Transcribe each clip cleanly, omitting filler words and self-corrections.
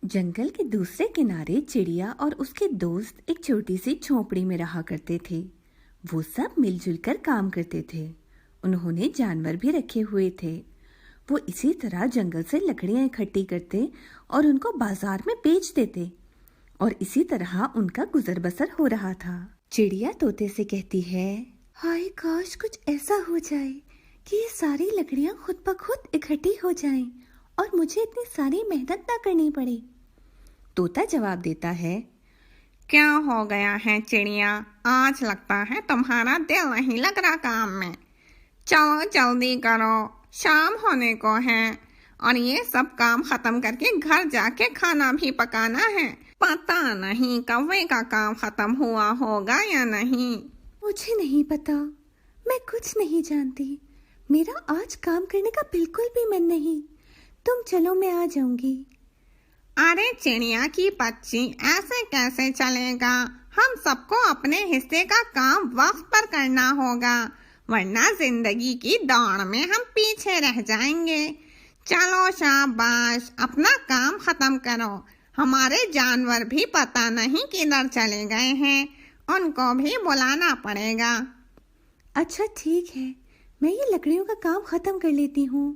जंगल के दूसरे किनारे चिड़िया और उसके दोस्त एक छोटी सी झोपड़ी में रहा करते थे। वो सब मिलजुल कर काम करते थे। उन्होंने जानवर भी रखे हुए थे। वो इसी तरह जंगल से लकड़ियां इकट्ठी करते और उनको बाजार में बेच देते, और इसी तरह उनका गुजर बसर हो रहा था। चिड़िया तोते से कहती है, हाय काश कुछ ऐसा हो जाए कि ये सारी लकड़ियां खुद ब खुद इकट्ठी हो जाएं और मुझे इतनी सारी मेहनत ना करनी पड़े। तोता जवाब देता है, क्या हो गया है चिड़िया, आज लगता है तुम्हारा दिल नहीं लग रहा काम में। चलो जल्दी करो, शाम होने को है और ये सब काम खत्म करके घर जाके खाना भी पकाना है। पता नहीं कौवे का काम खत्म हुआ होगा या नहीं। मुझे नहीं पता, मैं कुछ नहीं जानती। मेरा आज काम करने का बिल्कुल भी मन नहीं। तुम चलो, मैं आ जाऊंगी। अरे चिड़िया की बच्ची, ऐसे कैसे चलेगा? हम सबको अपने हिस्से का काम वक्त पर करना होगा, वरना जिंदगी की दौड़ में हम पीछे रह जाएंगे। चलो शाबाश, अपना काम खत्म करो। हमारे जानवर भी पता नहीं किधर चले गए हैं, उनको भी बुलाना पड़ेगा। अच्छा ठीक है, मैं ये लकड़ियों का काम खत्म कर लेती हूँ।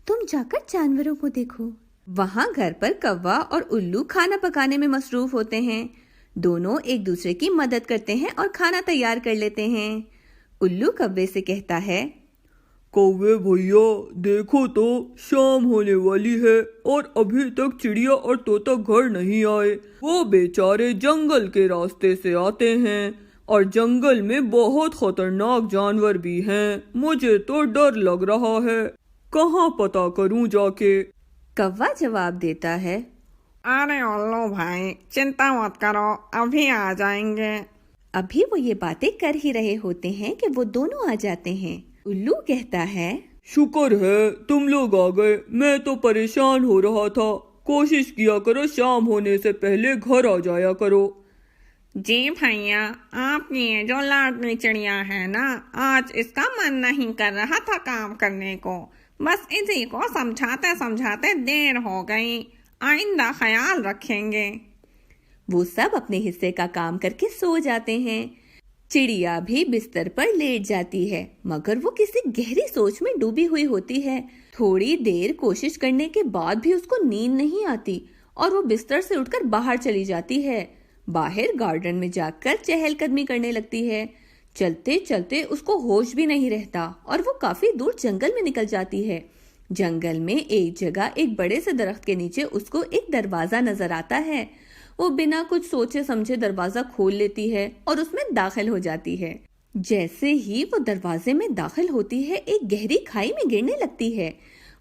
तुम जाकर जानवरों को देखो। वहाँ घर पर कौवा और उल्लू खाना पकाने में मसरूफ होते हैं। दोनों एक दूसरे की मदद करते हैं और खाना तैयार कर लेते हैं। उल्लू कौवे से कहता है, कौवे भैया देखो तो, शाम होने वाली है और अभी तक चिड़िया और तोता घर नहीं आए। वो बेचारे जंगल के रास्ते से आते हैं और जंगल में बहुत खतरनाक जानवर भी हैं। मुझे तो डर लग रहा है, कहाँ पता करूं जाके। कौवा जवाब देता है, अरे उल्लू भाई, चिंता मत करो, अभी आ जाएंगे। अभी वो ये बातें कर ही रहे होते हैं कि वो दोनों आ जाते हैं। उल्लू कहता है, शुक्र है तुम लोग आ गए, मैं तो परेशान हो रहा था। कोशिश किया करो शाम होने से पहले घर आ जाया करो। जी भैया, आपकी ये जो लाडली चिड़िया है ना, आज इसका मन नहीं कर रहा था काम करने को। बस इसी को समझाते समझाते देर हो गई। आइंदा ख्याल रखेंगे। वो सब अपने हिस्से का काम करके सो जाते हैं। चिड़िया भी बिस्तर पर लेट जाती है, मगर वो किसी गहरी सोच में डूबी हुई होती है। थोड़ी देर कोशिश करने के बाद भी उसको नींद नहीं आती और वो बिस्तर से उठकर बाहर चली जाती है। बाहर गार्डन में जाकर चहलकदमी करने लगती है। चलते चलते उसको होश भी नहीं रहता और वो काफी दूर जंगल में निकल जाती है। जंगल में एक जगह एक बड़े से दरख्त के नीचे उसको एक दरवाजा नजर आता है। वो बिना कुछ सोचे समझे दरवाजा खोल लेती है और उसमें दाखिल हो जाती है। जैसे ही वो दरवाजे में दाखिल होती है, एक गहरी खाई में गिरने लगती है।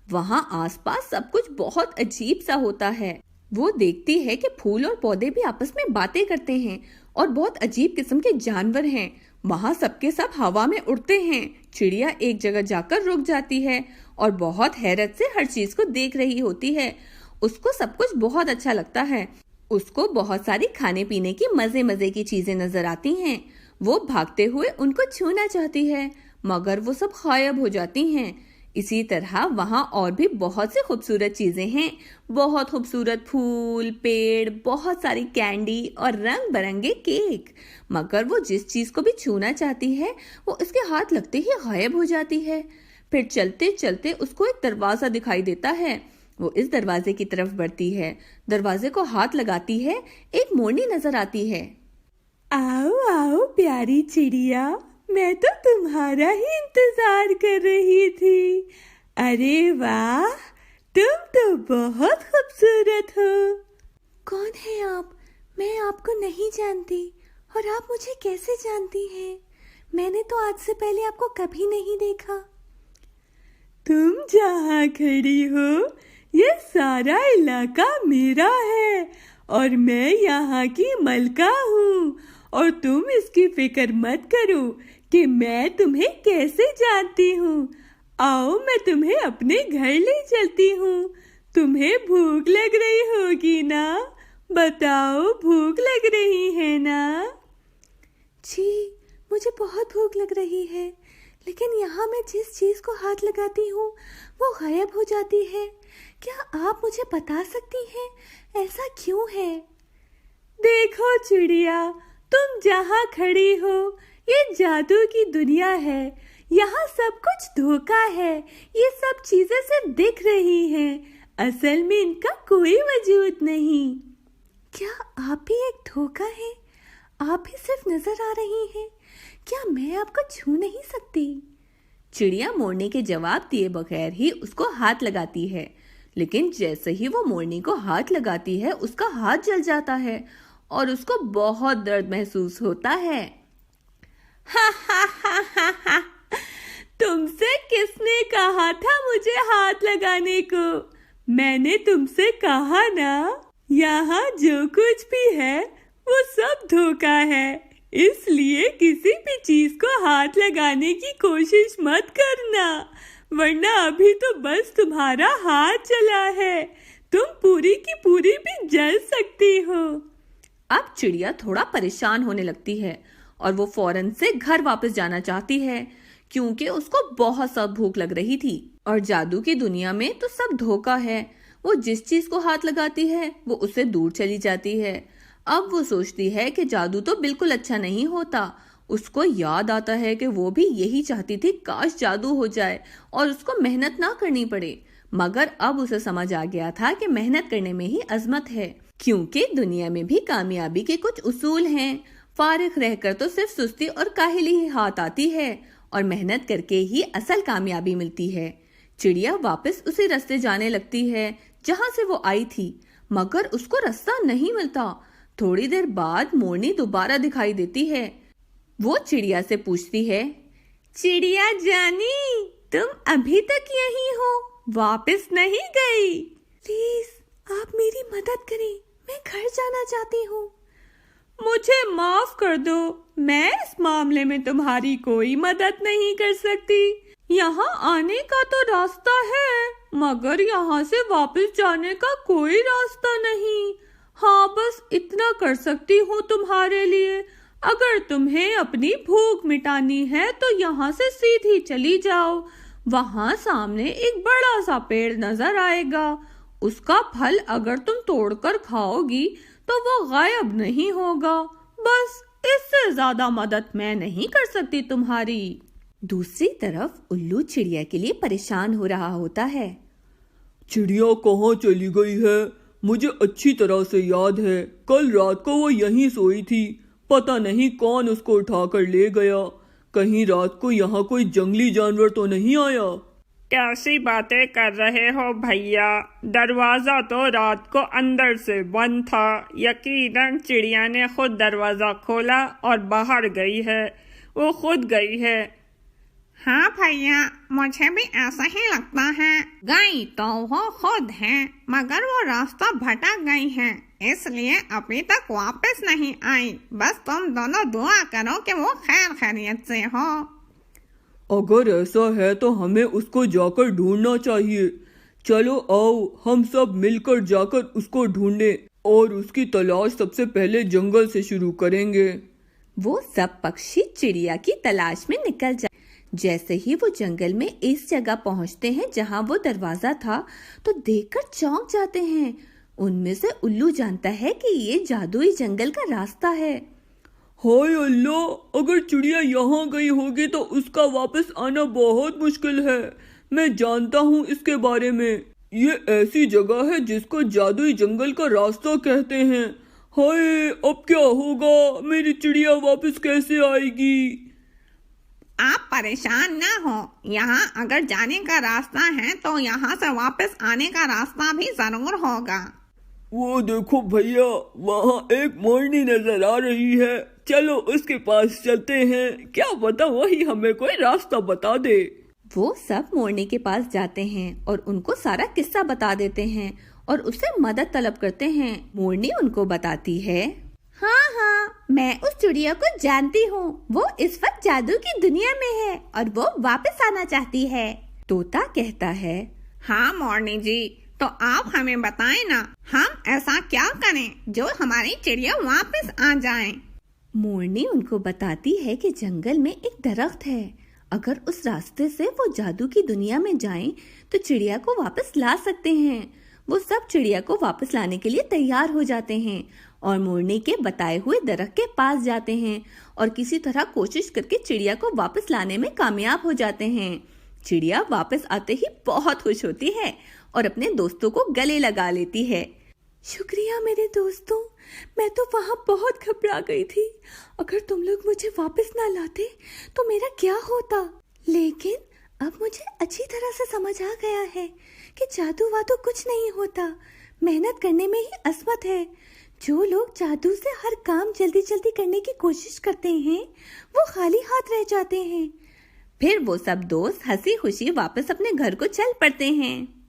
वहाँ आसपास सब कुछ बहुत अजीब सा होता है। वो देखती है कि फूल और पौधे भी आपस में बातें करते हैं और बहुत अजीब किस्म के जानवर हैं। वहाँ सबके सब हवा में उड़ते हैं। चिड़िया एक जगह जाकर रुक जाती है और बहुत हैरत से हर चीज को देख रही होती है। उसको सब कुछ बहुत अच्छा लगता है। उसको बहुत सारी खाने पीने की मजे मजे की चीजें नजर आती हैं। वो भागते हुए उनको छूना चाहती है, मगर वो सब गायब हो जाती हैं। इसी तरह वहाँ और भी बहुत सी खूबसूरत चीजें हैं। बहुत खूबसूरत फूल, पेड़, बहुत सारी कैंडी और रंग बिरंगे केक। मगर वो जिस चीज को भी छूना चाहती है, वो उसके हाथ लगते ही गायब हो जाती है। फिर चलते चलते उसको एक दरवाजा दिखाई देता है। वो इस दरवाजे की तरफ बढ़ती है। दरवाजे को हाथ लगाती है। एक मोरनी नजर आती है। आओ आओ प्यारी चिड़िया, मैं तो तुम्हारा ही इंतजार कर रही थी। अरे वाह, तुम तो बहुत खूबसूरत हो। कौन है आप? मैं आपको नहीं जानती, और आप मुझे कैसे जानती हैं? मैंने तो आज से पहले आपको कभी नहीं देखा। तुम जहाँ खड़ी हो, ये सारा इलाका मेरा है और मैं यहाँ की मलका हूँ। और तुम इसकी फिक्र मत करो कि मैं तुम्हें कैसे जानती हूँ। आओ, मैं तुम्हें अपने घर ले चलती हूँ। तुम्हें भूख लग रही होगी ना? बताओ, भूख लग रही है ना? जी, मुझे बहुत भूख लग रही है, लेकिन यहाँ मैं जिस चीज को हाथ लगाती हूँ वो गायब हो जाती है। क्या आप मुझे बता सकती हैं ऐसा क्यों है? देखो चिड़िया, तुम जहाँ खड़ी हो ये जादू की दुनिया है। यहाँ सब कुछ धोखा है। ये सब चीजें सिर्फ दिख रही हैं, असल में इनका कोई वजूद नहीं। क्या आप ही एक धोखा है? आप ही सिर्फ नजर आ रही हैं। क्या मैं आपको छू नहीं सकती? चिड़िया मोरनी के जवाब दिए बगैर ही उसको हाथ लगाती है, लेकिन जैसे ही वो मोरनी को हाथ लगाती है उसका हाथ जल जाता है और उसको बहुत दर्द महसूस होता है। हा हा हा हा हा, तुमसे किसने कहा था मुझे हाथ लगाने को? मैंने तुमसे कहा ना, यहाँ जो कुछ भी है वो सब धोखा है, इसलिए किसी भी चीज को हाथ लगाने की कोशिश मत करना, वरना अभी तो बस तुम्हारा हाथ चला है, तुम पूरी की पूरी भी जल सकती हो। अब चिड़िया थोड़ा परेशान होने लगती है और वो फौरन से घर वापस जाना चाहती है, क्योंकि उसको बहुत सा भूख लग रही थी। और जादू की दुनिया में तो सब धोखा है। वो जिस चीज को हाथ लगाती है वो उससे दूर चली जाती है। अब वो सोचती है कि जादू तो बिल्कुल अच्छा नहीं होता। उसको याद आता है कि वो भी यही चाहती थी, काश जादू हो जाए और उसको मेहनत ना करनी पड़े। मगर अब उसे समझ आ गया था कि मेहनत करने में ही अजमत है, क्योंकि दुनिया में भी कामयाबी के कुछ उसूल हैं। फारिग रहकर तो सिर्फ सुस्ती और काहली ही हाथ आती है और मेहनत करके ही असल कामयाबी मिलती है। चिड़िया वापस उसी रास्ते जाने लगती है जहाँ से वो आई थी, मगर उसको रास्ता नहीं मिलता। थोड़ी देर बाद मोरनी दोबारा दिखाई देती है। वो चिड़िया से पूछती है, चिड़िया जानी, तुम अभी तक यहीं हो, वापस नहीं गई? प्लीज आप मेरी मदद करें, मैं घर जाना चाहती हूँ। मुझे माफ कर दो, मैं इस मामले में तुम्हारी कोई मदद नहीं कर सकती। यहाँ आने का तो रास्ता है, मगर यहाँ से वापस जाने का कोई रास्ता नहीं। हाँ, बस इतना कर सकती हूँ तुम्हारे लिए। अगर तुम्हें अपनी भूख मिटानी है तो यहाँ से सीधी चली जाओ। वहाँ सामने एक बड़ा सा पेड़ नजर आएगा। उसका फल अगर तुम तोड़कर खाओगी तो वो गायब नहीं होगा। बस इससे ज्यादा मदद मैं नहीं कर सकती तुम्हारी। दूसरी तरफ उल्लू चिड़िया के लिए परेशान हो रहा होता है। चिड़िया कहाँ चली गई है? मुझे अच्छी तरह से याद है, कल रात को वो यहीं सोई थी। पता नहीं कौन उसको उठाकर ले गया। कहीं रात को यहाँ कोई जंगली जानवर तो नहीं आया? कैसी बातें कर रहे हो भैया, दरवाजा तो रात को अंदर से बंद था। यकीनन चिड़िया ने खुद दरवाजा खोला और बाहर गई है, वो खुद गई है। हाँ भैया, मुझे भी ऐसा ही लगता है। गई तो वो खुद है, मगर वो रास्ता भटक गई है, इसलिए अभी तक वापस नहीं आई। बस तुम दोनों दुआ करो कि वो खैर खैरियत से हो। अगर ऐसा है तो हमें उसको जाकर ढूंढना चाहिए। चलो आओ, हम सब मिलकर जाकर उसको ढूंढें और उसकी तलाश सबसे पहले जंगल से शुरू करेंगे। वो सब पक्षी चिड़िया की तलाश में निकल जाए। जैसे ही वो जंगल में इस जगह पहुंचते हैं जहां वो दरवाजा था, तो देखकर चौंक जाते हैं। उनमें से उल्लू जानता है कि ये जादुई जंगल का रास्ता है। हाय अल्लाह, अगर चिड़िया यहाँ गई होगी तो उसका वापस आना बहुत मुश्किल है। मैं जानता हूँ इसके बारे में। ये ऐसी जगह है जिसको जादुई जंगल का रास्ता कहते हैं। हाय, अब क्या होगा? मेरी चिड़िया वापस कैसे आएगी? आप परेशान ना हो, यहाँ अगर जाने का रास्ता है तो यहाँ से वापस आने का रास्ता भी जरूर होगा। वो देखो भैया, वहाँ एक मोरनी नजर आ रही है। चलो उसके पास चलते हैं, क्या पता वही हमें कोई रास्ता बता दे। वो सब मोरनी के पास जाते हैं और उनको सारा किस्सा बता देते हैं और उससे मदद तलब करते हैं। मोरनी उनको बताती है, हाँ, मैं उस चिड़िया को जानती हूँ। वो इस वक्त जादू की दुनिया में है और वो वापस आना चाहती है। तोता कहता है, हाँ मोरनी जी, तो आप हमें बताएं ना, हम ऐसा क्या करें जो हमारी चिड़िया वापस आ जाए। मोरनी उनको बताती है कि जंगल में एक दरख्त है। अगर उस रास्ते से वो जादू की दुनिया में जाएं, तो तो चिड़िया को वापस ला सकते हैं। वो सब चिड़िया को वापस लाने के लिए तैयार हो जाते हैं और मोरनी के बताए हुए दरख्त के पास जाते हैं और किसी तरह कोशिश करके चिड़िया को वापस लाने में कामयाब हो जाते हैं। चिड़िया वापस आते ही बहुत खुश होती है और अपने दोस्तों को गले लगा लेती है। शुक्रिया मेरे दोस्तों, मैं तो वहाँ बहुत घबरा गई थी। अगर तुम लोग मुझे वापस ना लाते तो मेरा क्या होता। लेकिन अब मुझे अच्छी तरह से समझ आ गया है कि जादू वादू कुछ नहीं होता, मेहनत करने में ही असमत है। जो लोग जादू से हर काम जल्दी जल्दी करने की कोशिश करते हैं वो खाली हाथ रह जाते हैं। फिर वो सब दोस्त हंसी खुशी वापस अपने घर को चल पड़ते हैं।